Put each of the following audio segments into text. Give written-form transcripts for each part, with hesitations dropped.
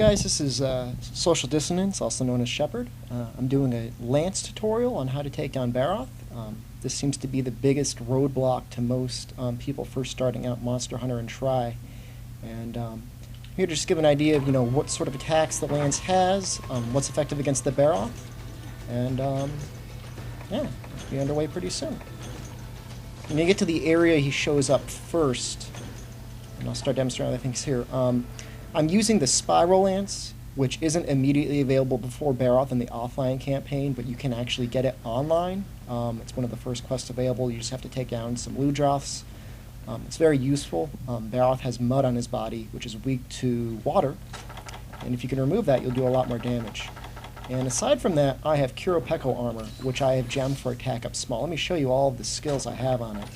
guys, this is Social Dissonance, also known as Shepherd. I'm doing a Lance tutorial on how to take down Barroth. This seems to be the biggest roadblock to most people first starting out Monster Hunter and Try. And here to just give an idea of what sort of attacks the Lance has, what's effective against the Barroth, and yeah, it'll be underway pretty soon. When you get to the area he shows up first, and I'll start demonstrating other things here. I'm using the Spiral Lance, which isn't immediately available before Barroth in the offline campaign, but you can actually get it online. It's one of the first quests available. You just have to take down some Ludroths. It's very useful. Barroth has mud on his body, which is weak to water, and if you can remove that, you'll do a lot more damage. And aside from that, I have Qurupeco armor, which I have gemmed for attack up small. Let me show you all of the skills I have on it.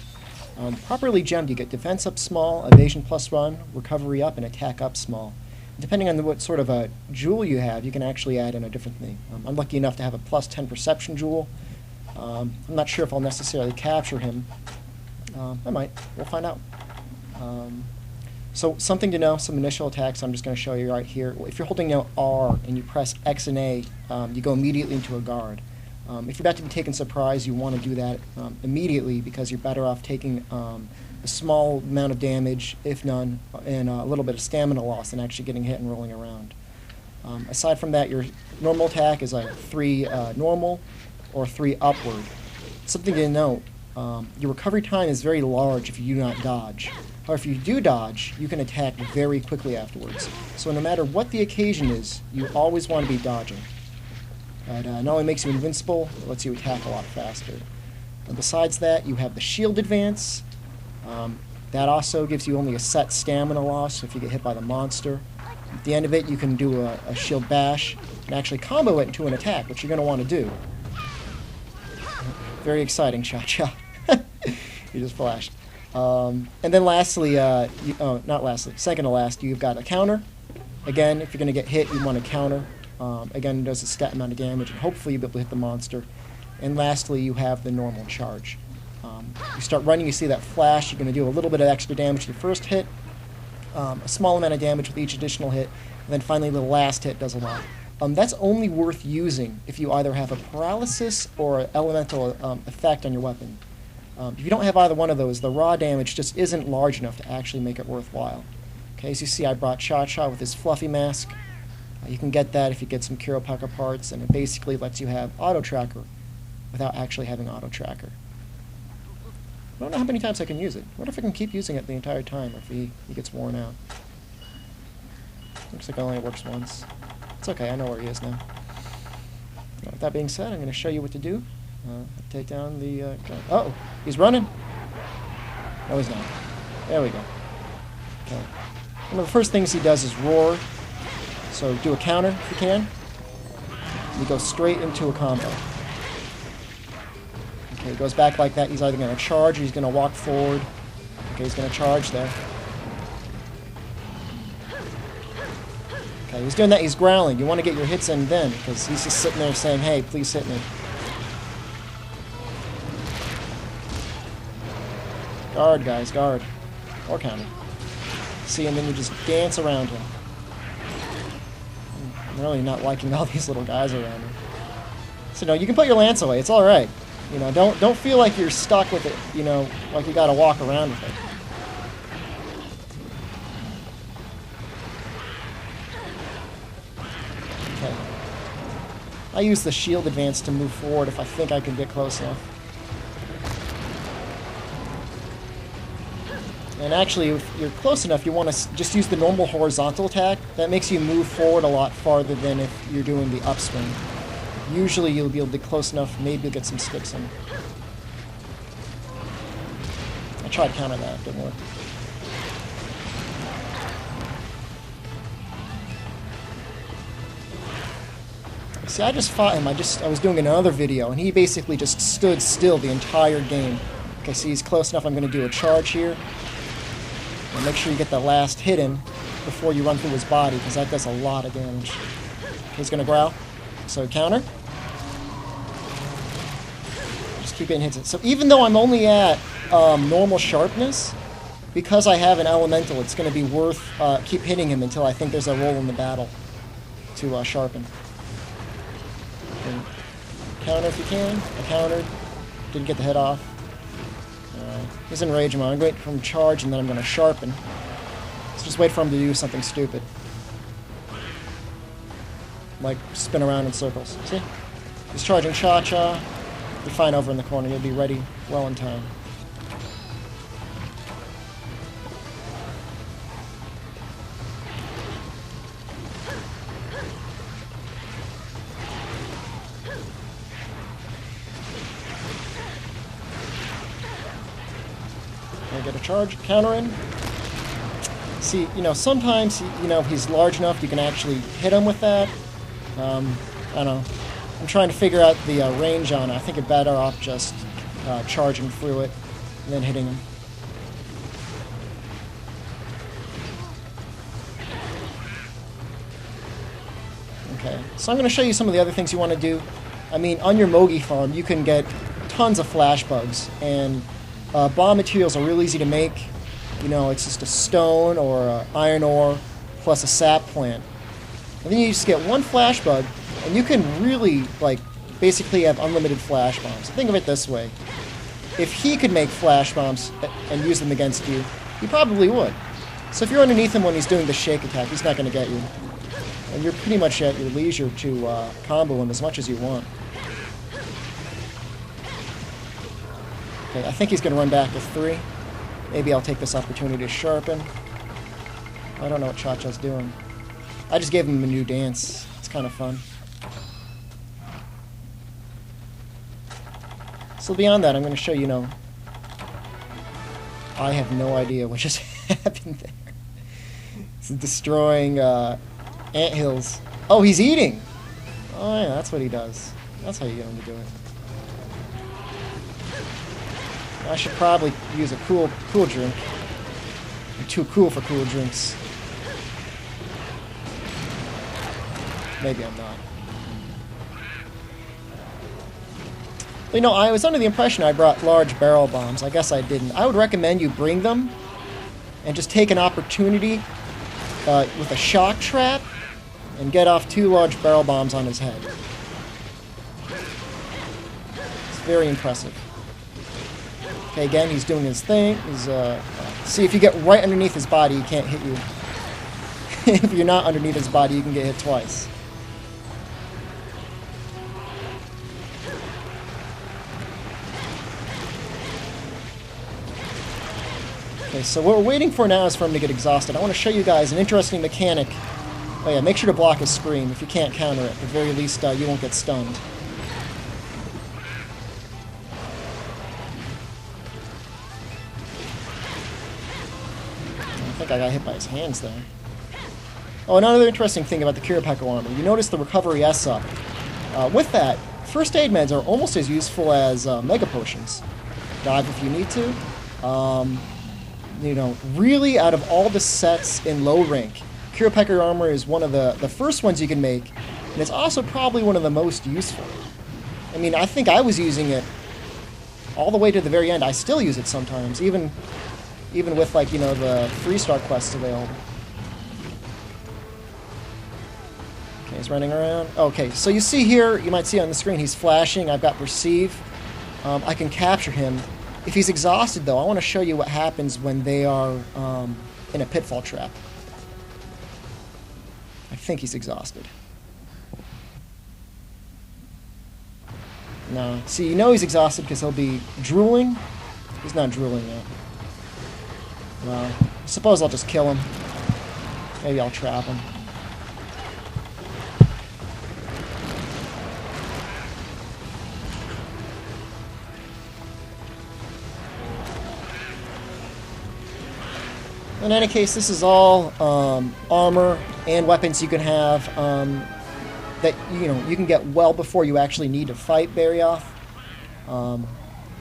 Properly gemmed, you get defense up small, evasion +1, recovery up, and attack up small. Depending on what sort of a jewel you have, you can actually add in a different thing. I'm lucky enough to have a +10 perception jewel. I'm not sure if I'll necessarily capture him. I might. We'll find out. So something to know, some initial attacks I'm just going to show you right here. If you're holding down R and you press X and A, you go immediately into a guard. If you're about to be taken surprise, you want to do that immediately because you're better off taking a small amount of damage, if none, and a little bit of stamina loss than actually getting hit and rolling around. Aside from that, your normal attack is like 3 normal or 3 upward. Something to note, your recovery time is very large if you do not dodge. However, if you do dodge, you can attack very quickly afterwards. So no matter what the occasion is, you always want to be dodging. It not only makes you invincible, it lets you attack a lot faster. And besides that, you have the shield advance. That also gives you only a set stamina loss if you get hit by the monster. At the end of it, you can do a shield bash and actually combo it into an attack, which you're going to want to do. Very exciting, Cha-Cha. You just flashed. And then lastly, not lastly, second to last, you've got a counter. Again, if you're going to get hit, you want to counter. Again, it does a set amount of damage, and hopefully you'll be able to hit the monster. And lastly, you have the normal charge. You start running, you see that flash, you're going to do a little bit of extra damage to the first hit, a small amount of damage with each additional hit, and then finally the last hit does a lot. That's only worth using if you either have a paralysis or an elemental effect on your weapon. If you don't have either one of those, the raw damage just isn't large enough to actually make it worthwhile. Okay, as you see, I brought Cha-Cha with his fluffy mask. You can get that if you get some Qurupeco parts, and it basically lets you have auto-tracker without actually having auto-tracker. I don't know how many times I can use it. What if I can keep using it the entire time if he gets worn out? Looks like it only works once. It's okay, I know where he is now. With that being said, I'm going to show you what to do. Take down the... uh-oh, he's running! No, he's not. There we go. Okay. One of the first things he does is roar. So do a counter if you can. You go straight into a combo. Okay, he goes back like that. He's either going to charge or he's going to walk forward. Okay, he's going to charge there. Okay, he's doing that. He's growling. You want to get your hits in then, because he's just sitting there saying, hey, please hit me. Guard, guys, guard. Or counter. See, and then you just dance around him. I'm really not liking all these little guys around me. So no, you can put your lance away. It's all right. Don't feel like you're stuck with it. Like you got to walk around with it. Okay. I use the shield advance to move forward if I think I can get close enough. And actually, if you're close enough, you want to just use the normal horizontal attack. That makes you move forward a lot farther than if you're doing the upswing. Usually you'll be able to get close enough, maybe you'll get some sticks in. I tried to counter that, didn't work. See, I just fought him. I was doing another video, and he basically just stood still the entire game. Okay, see, he's close enough. I'm going to do a charge here. And make sure you get the last hit in before you run through his body, because that does a lot of damage. He's going to growl. So counter. Just keep hitting hits. So even though I'm only at normal sharpness, because I have an elemental, it's going to be worth keep hitting him until I think there's a roll in the battle. to sharpen. And counter if you can. I countered. Didn't get the head off. He's in rage mode. I'm going to wait for him to charge, and then I'm going to sharpen. So just wait for him to do something stupid. Like spin around in circles. See? He's charging Cha-Cha. You're fine over in the corner. You'll be ready well in time. Get a charge, counter in. See, sometimes, he's large enough you can actually hit him with that. I don't know. I'm trying to figure out the range on it. I think it's better off just charging through it and then hitting him. Okay, so I'm going to show you some of the other things you want to do. I mean, on your Mogi farm, you can get tons of flash bugs, and bomb materials are real easy to make. It's just a stone or an iron ore plus a sap plant. And then you just get one flash bug, and you can really, basically have unlimited flash bombs. Think of it this way. If he could make flash bombs and use them against you, he probably would. So if you're underneath him when he's doing the shake attack, he's not going to get you. And you're pretty much at your leisure to combo him as much as you want. Okay, I think he's going to run back with 3. Maybe I'll take this opportunity to sharpen. I don't know what Cha-Cha's doing. I just gave him a new dance. It's kind of fun. So beyond that, I'm going to show you, I have no idea what just happened there. It's destroying anthills. Oh, he's eating! Oh yeah, that's what he does. That's how you get him to do it. I should probably use a cool drink. I'm too cool for cool drinks. Maybe I'm not. But, I was under the impression I brought large barrel bombs. I guess I didn't. I would recommend you bring them and just take an opportunity with a shock trap and get off 2 large barrel bombs on his head. It's very impressive. Okay, again, he's doing his thing. He's, see, if you get right underneath his body, he can't hit you. If you're not underneath his body, you can get hit twice. Okay, so what we're waiting for now is for him to get exhausted. I want to show you guys an interesting mechanic. Oh yeah, make sure to block his scream. If you can't counter it, at the very least, you won't get stunned. I think I got hit by his hands there. Oh, another interesting thing about the Qurupeco armor. You notice the recovery S up. With that, first aid meds are almost as useful as mega potions. Dive if you need to. Really out of all the sets in low rank, Qurupeco armor is one of the first ones you can make, and it's also probably one of the most useful. I mean, I think I was using it all the way to the very end. I still use it sometimes, even with, the 3-star quests available. Okay, he's running around. Okay, so you see here, you might see on the screen, he's flashing. I've got Perceive. I can capture him. If he's exhausted, though, I want to show you what happens when they are in a pitfall trap. I think he's exhausted. No. See, he's exhausted because he'll be drooling. He's not drooling yet. Well, I suppose I'll just kill him. Maybe I'll trap him. In any case, this is all armor and weapons you can have that you can get well before you actually need to fight Barroth.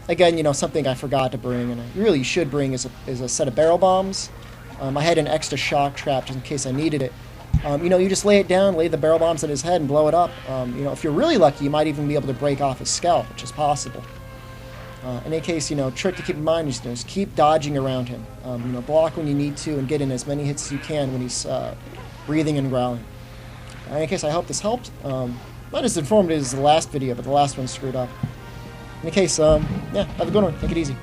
Again, something I forgot to bring, and I really should bring is a set of barrel bombs. I had an extra shock trap just in case I needed it. You just lay it down, lay the barrel bombs at his head, and blow it up. If you're really lucky, you might even be able to break off his scalp, which is possible. In any case, trick to keep in mind is just keep dodging around him. Block when you need to and get in as many hits as you can when he's breathing and growling. In any case, I hope this helped. Not as informative as the last video, but the last one screwed up. In any case, yeah, have a good one. Take it easy.